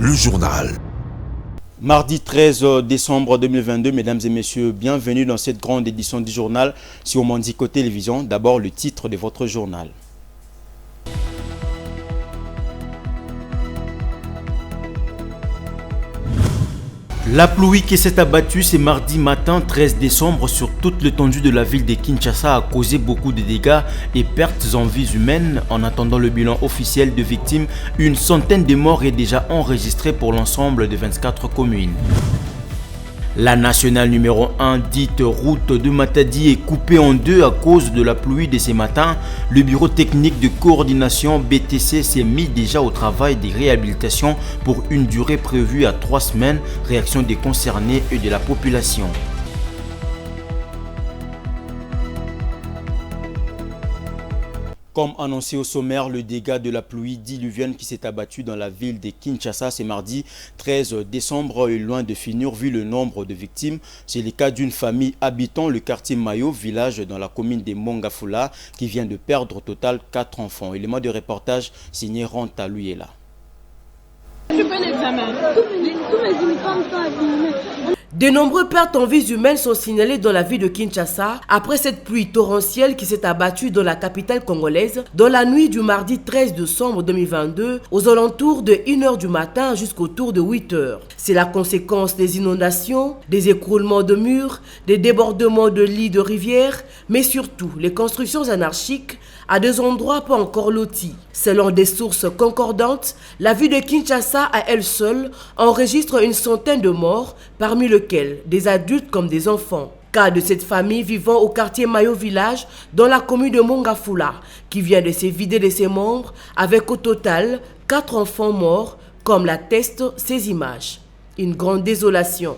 le journal. Mardi 13 décembre 2022, mesdames et messieurs, bienvenue dans cette grande édition du journal sur Mandico Télévision. D'abord, le titre de votre journal. La pluie qui s'est abattue ce mardi matin 13 décembre sur toute l'étendue de la ville de Kinshasa a causé beaucoup de dégâts et pertes en vies humaines. En attendant le bilan officiel de victimes, une centaine de morts est déjà enregistrée pour l'ensemble de 24 communes. La nationale numéro 1, dite route de Matadi, est coupée en deux à cause de la pluie de ce matin. Le bureau technique de coordination BTC s'est mis déjà au travail des réhabilitations pour une durée prévue à 3 semaines. Réaction des concernés et de la population. Comme annoncé au sommaire, le dégât de la pluie diluvienne qui s'est abattue dans la ville de Kinshasa ce mardi 13 décembre est loin de finir vu le nombre de victimes. C'est le cas d'une famille habitant le quartier Mayo, village dans la commune de Mongafula, qui vient de perdre au total 4 enfants. Élément de reportage signé Ranta Luyela. De nombreuses pertes en vies humaines sont signalées dans la ville de Kinshasa après cette pluie torrentielle qui s'est abattue dans la capitale congolaise dans la nuit du mardi 13 décembre 2022 aux alentours de 1h du matin jusqu'autour de 8h. C'est la conséquence des inondations, des écroulements de murs, des débordements de lits de rivières, mais surtout les constructions anarchiques à des endroits pas encore lotis. Selon des sources concordantes, la ville de Kinshasa à elle seule enregistre une centaine de morts, parmi lesquels des adultes comme des enfants. Cas de cette famille vivant au quartier Mayo Village, dans la commune de Mongafula, qui vient de se vider de ses membres, avec au total 4 enfants morts, comme l'attestent ces images. Une grande désolation.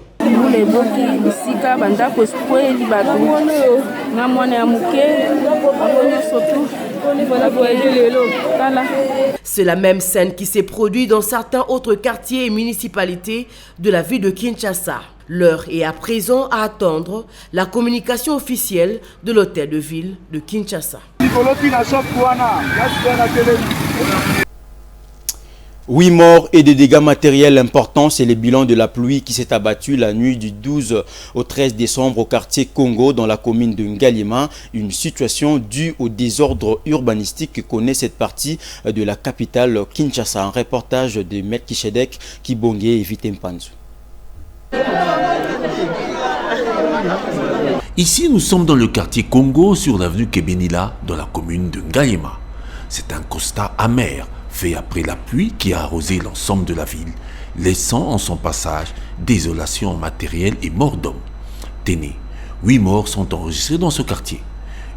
C'est la même scène qui s'est produite dans certains autres quartiers et municipalités de la ville de Kinshasa. L'heure est à présent à attendre la communication officielle de l'hôtel de ville de Kinshasa. 8 morts et des dégâts matériels importants, c'est le bilan de la pluie qui s'est abattue la nuit du 12 au 13 décembre au quartier Congo dans la commune de Ngalima. Une situation due au désordre urbanistique que connaît cette partie de la capitale Kinshasa. Un reportage de Maître Kishedek, Kibonge et Vitempanzu. Ici, nous sommes dans le quartier Congo sur l'avenue Kebenila dans la commune de Ngalima. C'est un constat amer fait après la pluie qui a arrosé l'ensemble de la ville, laissant en son passage désolation matérielle et mort d'hommes. Tenez, 8 morts sont enregistrés dans ce quartier.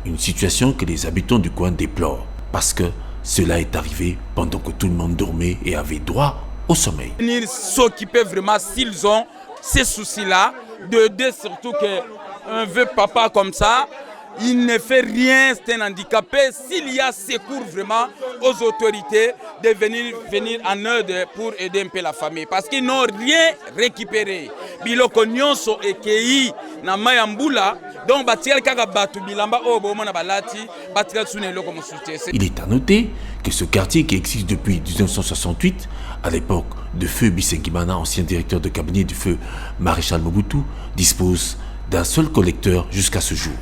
Une situation que les habitants du coin déplorent parce que cela est arrivé pendant que tout le monde dormait et avait droit au sommeil. Venir s'occuper vraiment s'ils ont ces soucis-là, d'aider surtout qu'un vieux papa comme ça, il ne fait rien, c'est un handicapé. S'il y a secours vraiment aux autorités de venir en aide pour aider un peu la famille. Parce qu'ils n'ont rien récupéré. Biloko nyonso ekei na mayambula donc batikali kaka batu bilamba o bomona balati batikali sune loko mosuté. Il est à noter que ce quartier qui existe depuis 1968, à l'époque de Feu Bisengimana, ancien directeur de cabinet du feu Maréchal Mobutu, dispose d'un seul collecteur jusqu'à ce jour.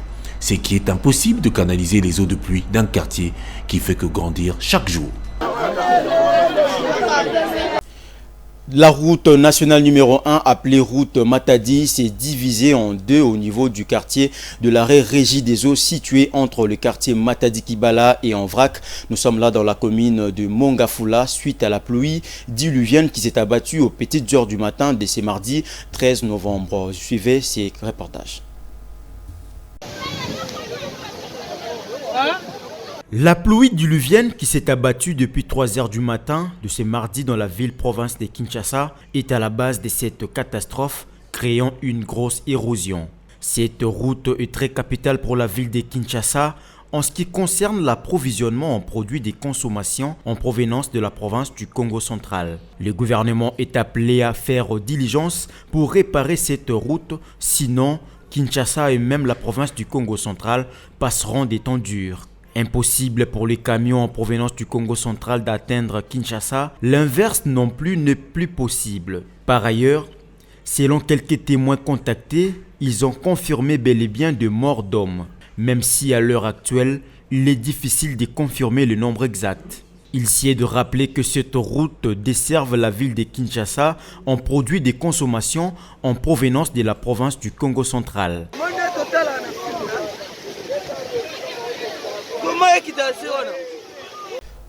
C'est qu'il est impossible de canaliser les eaux de pluie d'un quartier qui fait que grandir chaque jour. La route nationale numéro 1, appelée route Matadi, s'est divisée en deux au niveau du quartier de l'arrêt Régie des eaux situé entre le quartier Matadi-Kibala et Envrac. Nous sommes là dans la commune de Mongafula suite à la pluie diluvienne qui s'est abattue aux petites heures du matin de ce mardi 13 novembre. Suivez ces reportages. La pluie diluvienne qui s'est abattue depuis 3 heures du matin de ce mardi dans la ville-province de Kinshasa est à la base de cette catastrophe, créant une grosse érosion. Cette route est très capitale pour la ville de Kinshasa en ce qui concerne l'approvisionnement en produits de consommation en provenance de la province du Congo central. Le gouvernement est appelé à faire diligence pour réparer cette route, sinon Kinshasa et même la province du Congo central passeront des temps durs. Impossible pour les camions en provenance du Congo central d'atteindre Kinshasa, l'inverse non plus n'est plus possible. Par ailleurs, selon quelques témoins contactés, ils ont confirmé bel et bien de morts d'hommes, même si à l'heure actuelle, il est difficile de confirmer le nombre exact. Il s'y est de rappeler que cette route desserve la ville de Kinshasa en produits de consommation en provenance de la province du Congo central.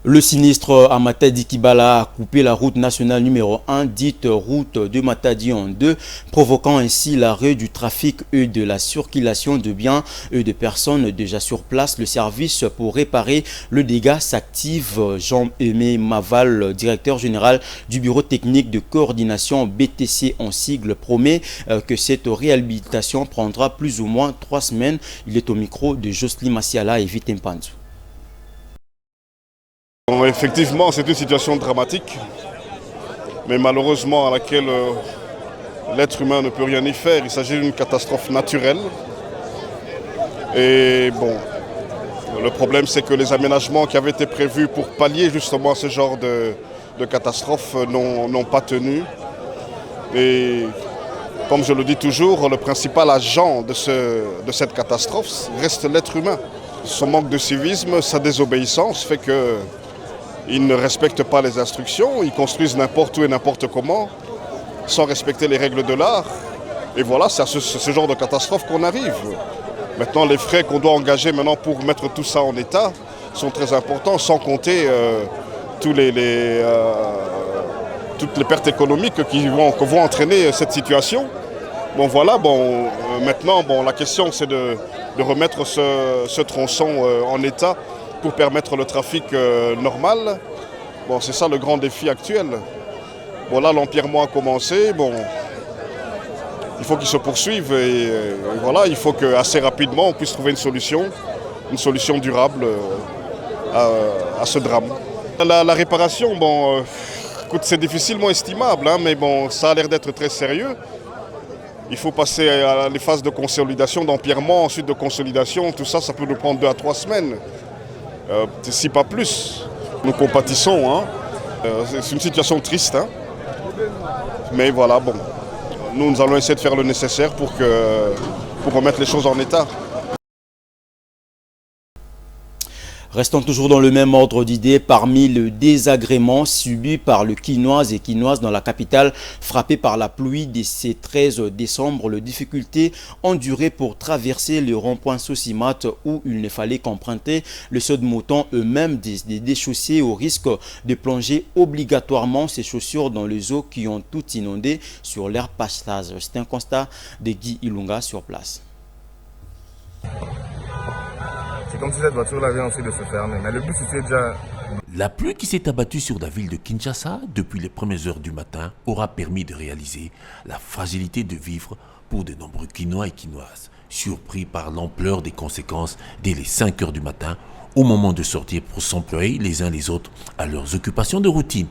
Le sinistre à Matadi-Kibala a coupé la route nationale numéro 1, dite route de Matadi en deux, provoquant ainsi l'arrêt du trafic et de la circulation de biens et de personnes déjà sur place. Le service pour réparer le dégât s'active. Jean-Aimé Maval, directeur général du bureau technique de coordination BTC en sigle, promet que cette réhabilitation prendra plus ou moins 3 semaines. Il est au micro de Jocelyne Massiala et Vitem Panzou. Effectivement, c'est une situation dramatique, mais malheureusement à laquelle l'être humain ne peut rien y faire. Il s'agit d'une catastrophe naturelle. Et bon, le problème c'est que les aménagements qui avaient été prévus pour pallier justement ce genre de catastrophe n'ont pas tenu. Et comme je le dis toujours, le principal agent de cette catastrophe reste l'être humain. Son manque de civisme, sa désobéissance fait que ils ne respectent pas les instructions, ils construisent n'importe où et n'importe comment, sans respecter les règles de l'art. Et voilà, c'est à ce genre de catastrophe qu'on arrive. Maintenant, les frais qu'on doit engager maintenant pour mettre tout ça en état sont très importants, sans compter toutes les pertes économiques que vont entraîner cette situation. Bon voilà, maintenant la question c'est de remettre ce tronçon en état pour permettre le trafic normal. Bon, c'est ça le grand défi actuel. Bon, là, l'empierrement a commencé. Bon, il faut qu'il se poursuive et voilà, il faut qu'assez rapidement on puisse trouver une solution durable à ce drame. La réparation, bon, écoute, c'est difficilement estimable, hein, mais bon, ça a l'air d'être très sérieux. Il faut passer à les phases de consolidation, d'empierrement, ensuite de consolidation. Tout ça, ça peut nous prendre 2 à 3 semaines. Si pas plus. Nous compatissons. Hein. C'est une situation triste. Hein. Mais voilà, bon. Nous allons essayer de faire le nécessaire pour remettre les choses en état. Restons toujours dans le même ordre d'idées, parmi le désagrément subi par le Quinoise et Quinoise dans la capitale, frappé par la pluie de ce 13 décembre, les difficultés endurées pour traverser le rond-point Sosimat où il ne fallait qu'emprunter le saut de mouton, eux-mêmes des déchaussés au risque de plonger obligatoirement ces chaussures dans les eaux qui ont tout inondé sur leur passage. C'est un constat de Guy Ilunga sur place. C'est comme si cette voiture-là vient aussi de se fermer. Mais le but, c'était déjà... La pluie qui s'est abattue sur la ville de Kinshasa depuis les premières heures du matin aura permis de réaliser la fragilité de vivre pour de nombreux Quinois et Quinoises, surpris par l'ampleur des conséquences dès les 5 heures du matin, au moment de sortir pour s'employer les uns les autres à leurs occupations de routine.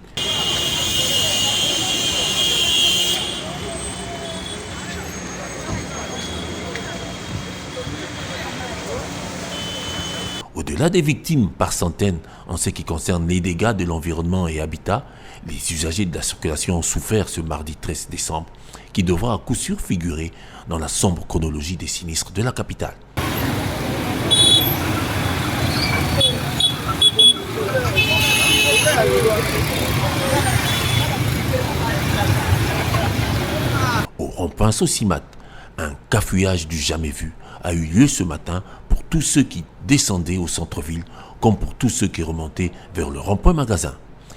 Au-delà des victimes par centaines en ce qui concerne les dégâts de l'environnement et habitat, les usagers de la circulation ont souffert ce mardi 13 décembre, qui devra à coup sûr figurer dans la sombre chronologie des sinistres de la capitale. Au rond-point Sosimat, un cafouillage du jamais vu a eu lieu ce matin pour tous ceux qui descendaient au centre-ville comme pour tous ceux qui remontaient vers le rond-point magasin.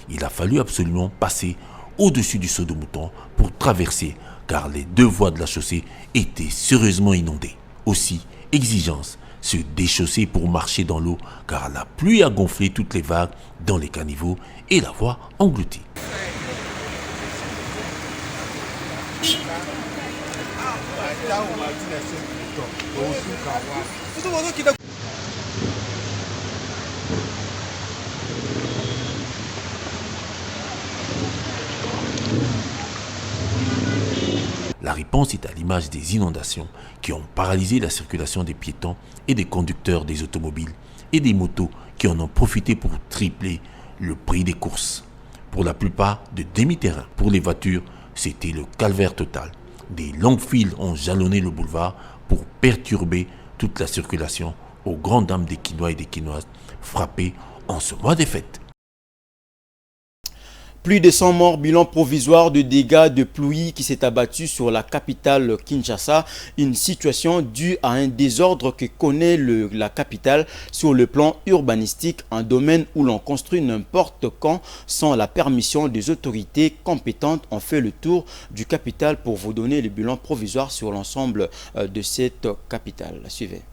Il a fallu absolument passer au-dessus du saut de mouton pour traverser car les 2 voies de la chaussée étaient sérieusement inondées. Aussi, exigence, se déchausser pour marcher dans l'eau car la pluie a gonflé toutes les vagues dans les caniveaux et la voie engloutie. La réponse est à l'image des inondations qui ont paralysé la circulation des piétons et des conducteurs des automobiles et des motos qui en ont profité pour tripler le prix des courses. Pour la plupart de demi-terrain. Pour les voitures, c'était le calvaire total. Des longues files ont jalonné le boulevard pour perturber toute la circulation aux grandes dames des Quinois et des Quinoises frappés en ce mois des fêtes. Plus de 100 morts, bilan provisoire de dégâts de pluie qui s'est abattu sur la capitale Kinshasa. Une situation due à un désordre que connaît la capitale sur le plan urbanistique, un domaine où l'on construit n'importe quand sans la permission des autorités compétentes. On fait le tour du capitale pour vous donner le bilan provisoire sur l'ensemble de cette capitale. Suivez.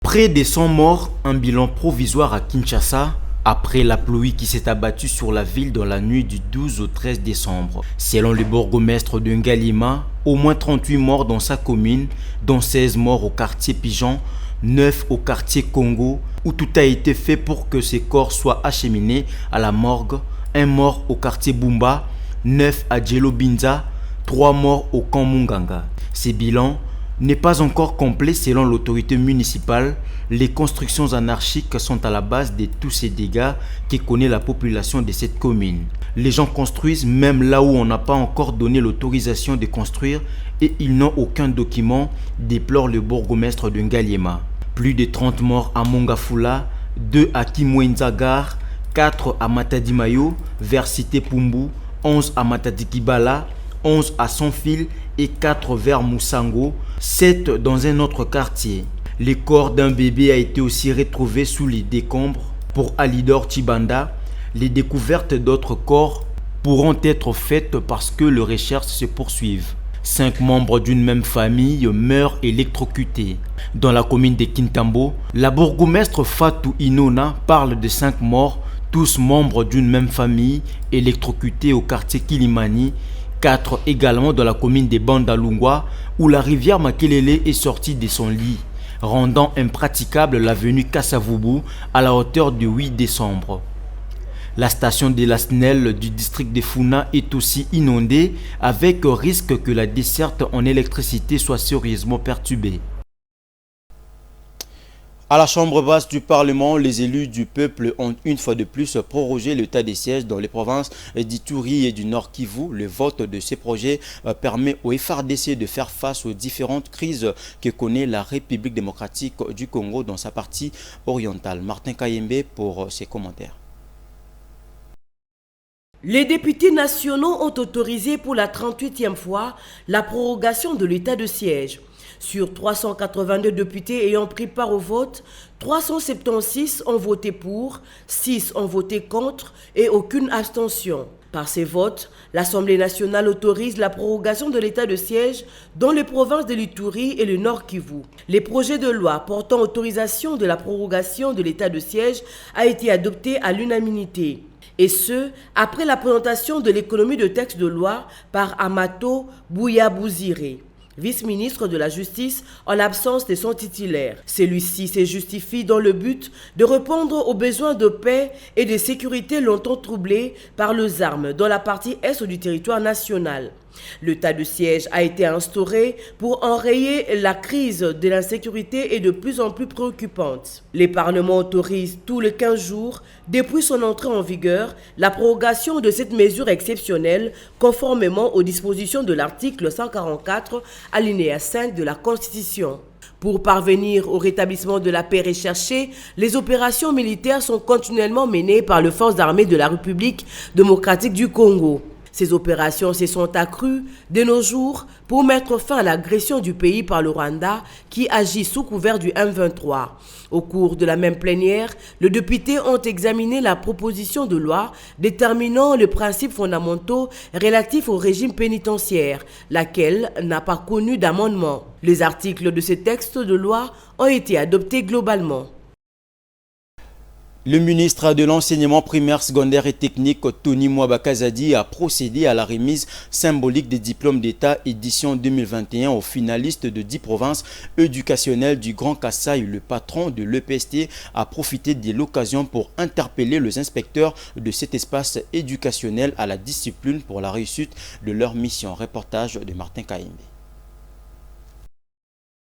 Près de 100 morts, un bilan provisoire à Kinshasa après la pluie qui s'est abattue sur la ville dans la nuit du 12 au 13 décembre. Selon le bourgmestre de Ngalima, au moins 38 morts dans sa commune, dont 16 morts au quartier Pigeon, 9 au quartier Congo, où tout a été fait pour que ces corps soient acheminés à la morgue, 1 mort au quartier Bumba, 9 à Djelobinza, 3 morts au camp Munganga. Ces bilans n'est pas encore complet selon l'autorité municipale. Les constructions anarchiques sont à la base de tous ces dégâts que connaît la population de cette commune. Les gens construisent même là où on n'a pas encore donné l'autorisation de construire et ils n'ont aucun document, déplore le bourgmestre de Ngaliema. Plus de 30 morts à Mongafula, 2 à Kimwenzagar, 4 à Matadimayo, vers Cité Pumbu, 11 à Matadikibala, 11 à Sonfil et 4 vers Moussango, 7 dans un autre quartier. Le corps d'un bébé a été aussi retrouvé sous les décombres. Pour Alidor Chibanda, les découvertes d'autres corps pourront être faites parce que les recherches se poursuivent. 5 membres d'une même famille meurent électrocutés. Dans la commune de Kintambo, la bourgmestre Fatou Inona parle de 5 morts, tous membres d'une même famille, électrocutés au quartier Kilimani. 4 également dans la commune de Bandalungwa, où la rivière Makelele est sortie de son lit, rendant impraticable l'avenue Kassavubu à la hauteur du 8 décembre. La station de la SNEL du district de Funa est aussi inondée, avec risque que la desserte en électricité soit sérieusement perturbée. À la Chambre basse du Parlement, les élus du peuple ont une fois de plus prorogé l'état des sièges dans les provinces d'Ituri et du Nord Kivu. Le vote de ces projets permet au FARDC de faire face aux différentes crises que connaît la République démocratique du Congo dans sa partie orientale. Martin Kayembe pour ses commentaires. Les députés nationaux ont autorisé pour la 38e fois la prorogation de l'état de siège. Sur 382 députés ayant pris part au vote, 376 ont voté pour, 6 ont voté contre et aucune abstention. Par ces votes, l'Assemblée nationale autorise la prorogation de l'état de siège dans les provinces de l'Ituri et le Nord Kivu. Les projets de loi portant autorisation de la prorogation de l'état de siège a été adopté à l'unanimité. Et ce, après la présentation de l'économie de texte de loi par Amato Bouyabouziré, vice-ministre de la Justice en l'absence de son titulaire. Celui-ci se justifie dans le but de répondre aux besoins de paix et de sécurité longtemps troublés par les armes dans la partie est du territoire national. L'état de siège a été instauré pour enrayer la crise de l'insécurité et de plus en plus préoccupante. Les parlements autorisent tous les 15 jours, depuis son entrée en vigueur, la prorogation de cette mesure exceptionnelle conformément aux dispositions de l'article 144, alinéa 5 de la Constitution. Pour parvenir au rétablissement de la paix recherchée, les opérations militaires sont continuellement menées par les forces armées de la République démocratique du Congo. Ces opérations se sont accrues de nos jours pour mettre fin à l'agression du pays par le Rwanda qui agit sous couvert du M23. Au cours de la même plénière, les députés ont examiné la proposition de loi déterminant les principes fondamentaux relatifs au régime pénitentiaire, laquelle n'a pas connu d'amendement. Les articles de ce texte de loi ont été adoptés globalement. Le ministre de l'Enseignement primaire, secondaire et technique, Tony Mwabakazadi, a procédé à la remise symbolique des diplômes d'État édition 2021 aux finalistes de 10 provinces éducationnelles du Grand Kassai. Le patron de l'EPST a profité de l'occasion pour interpeller les inspecteurs de cet espace éducationnel à la discipline pour la réussite de leur mission. Reportage de Martin Kayembe.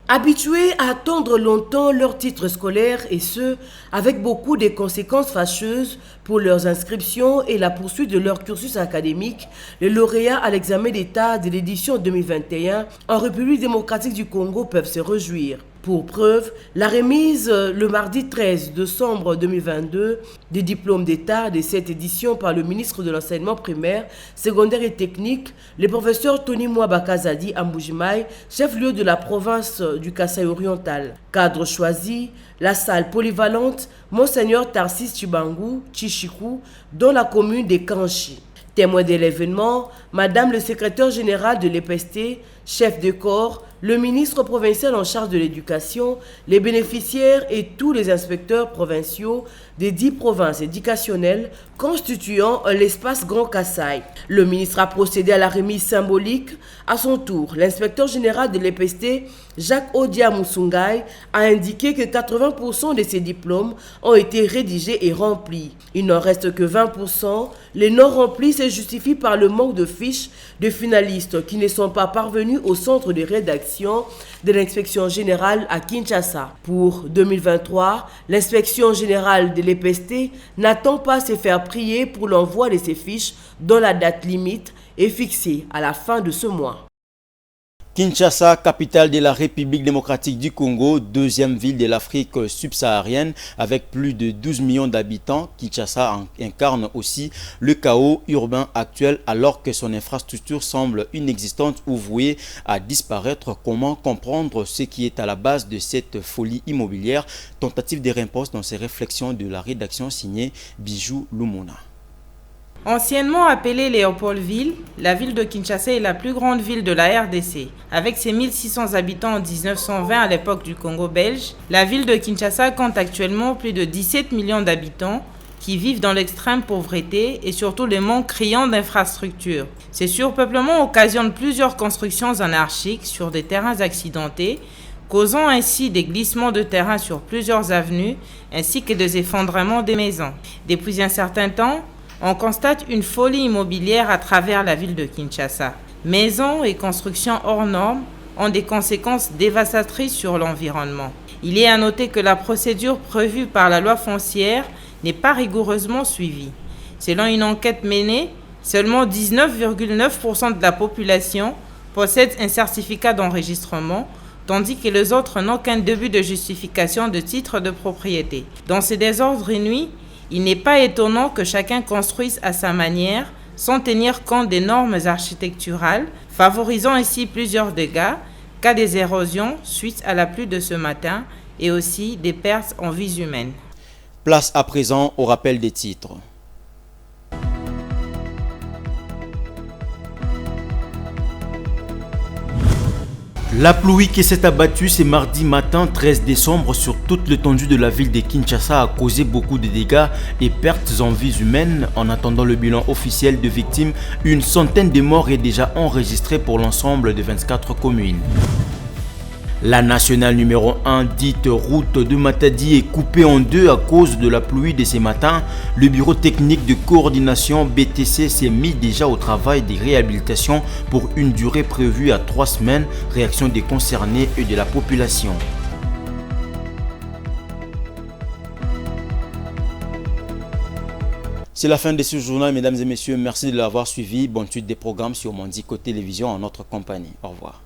Habitués à attendre longtemps leur titre scolaire et ce, avec beaucoup de conséquences fâcheuses pour leurs inscriptions et la poursuite de leur cursus académique, les lauréats à l'examen d'État de l'édition 2021 en République démocratique du Congo peuvent se réjouir. Pour preuve, la remise le mardi 13 décembre 2022 des diplômes d'État de cette édition par le ministre de l'Enseignement primaire, secondaire et technique, le professeur Tony Mwabakazadi Ambujimai, chef-lieu de la province du Kasaï oriental. Cadre choisi, la salle polyvalente Monseigneur Tarsis Chibangu, Chichikou, dans la commune de Kanchi. Témoin de l'événement, Madame le secrétaire général de l'EPST, chef de corps, le ministre provincial en charge de l'éducation, les bénéficiaires et tous les inspecteurs provinciaux des 10 provinces éducationnelles constituant l'espace Grand Kasaï. Le ministre a procédé à la remise symbolique. À son tour, l'inspecteur général de l'EPST, Jacques Odia Moussoungaï, a indiqué que 80% de ces diplômes ont été rédigés et remplis. Il n'en reste que 20%. Les non remplis se justifient par le manque de fiches de finalistes qui ne sont pas parvenus au centre de rédaction de l'inspection générale à Kinshasa. Pour 2023, l'inspection générale de l'EPST n'attend pas se faire prier pour l'envoi de ces fiches dont la date limite est fixée à la fin de ce mois. Kinshasa, capitale de la République démocratique du Congo, deuxième ville de l'Afrique subsaharienne avec plus de 12 millions d'habitants. Kinshasa incarne aussi le chaos urbain actuel alors que son infrastructure semble inexistante ou vouée à disparaître. Comment comprendre ce qui est à la base de cette folie immobilière? Tentative de réponse dans ces réflexions de la rédaction signée Bijou Lumuna. Anciennement appelée Léopoldville, la ville de Kinshasa est la plus grande ville de la RDC. Avec ses 1600 habitants en 1920 à l'époque du Congo belge, la ville de Kinshasa compte actuellement plus de 17 millions d'habitants qui vivent dans l'extrême pauvreté et surtout le manque criant d'infrastructures. Ces surpeuplements occasionnent plusieurs constructions anarchiques sur des terrains accidentés, causant ainsi des glissements de terrain sur plusieurs avenues ainsi que des effondrements des maisons. Depuis un certain temps, on constate une folie immobilière à travers la ville de Kinshasa. Maisons et constructions hors normes ont des conséquences dévastatrices sur l'environnement. Il est à noter que la procédure prévue par la loi foncière n'est pas rigoureusement suivie. Selon une enquête menée, seulement 19,9% de la population possède un certificat d'enregistrement, tandis que les autres n'ont qu'un début de justification de titre de propriété. Dans ces désordres inouïs, il n'est pas étonnant que chacun construise à sa manière, sans tenir compte des normes architecturales, favorisant ainsi plusieurs dégâts, cas des érosions suite à la pluie de ce matin et aussi des pertes en vies humaines. Place à présent au rappel des titres. La pluie qui s'est abattue ce mardi matin 13 décembre sur toute l'étendue de la ville de Kinshasa a causé beaucoup de dégâts et pertes en vies humaines. En attendant le bilan officiel de victimes, une centaine de morts est déjà enregistrée pour l'ensemble de 24 communes. La nationale numéro 1, dite route de Matadi, est coupée en deux à cause de la pluie de ce matin. Le bureau technique de coordination BTC s'est mis déjà au travail des réhabilitations pour une durée prévue à 3 semaines. Réaction des concernés et de la population. C'est la fin de ce journal, mesdames et messieurs. Merci de l'avoir suivi. Bonne suite des programmes sur Mondico Télévision en notre compagnie. Au revoir.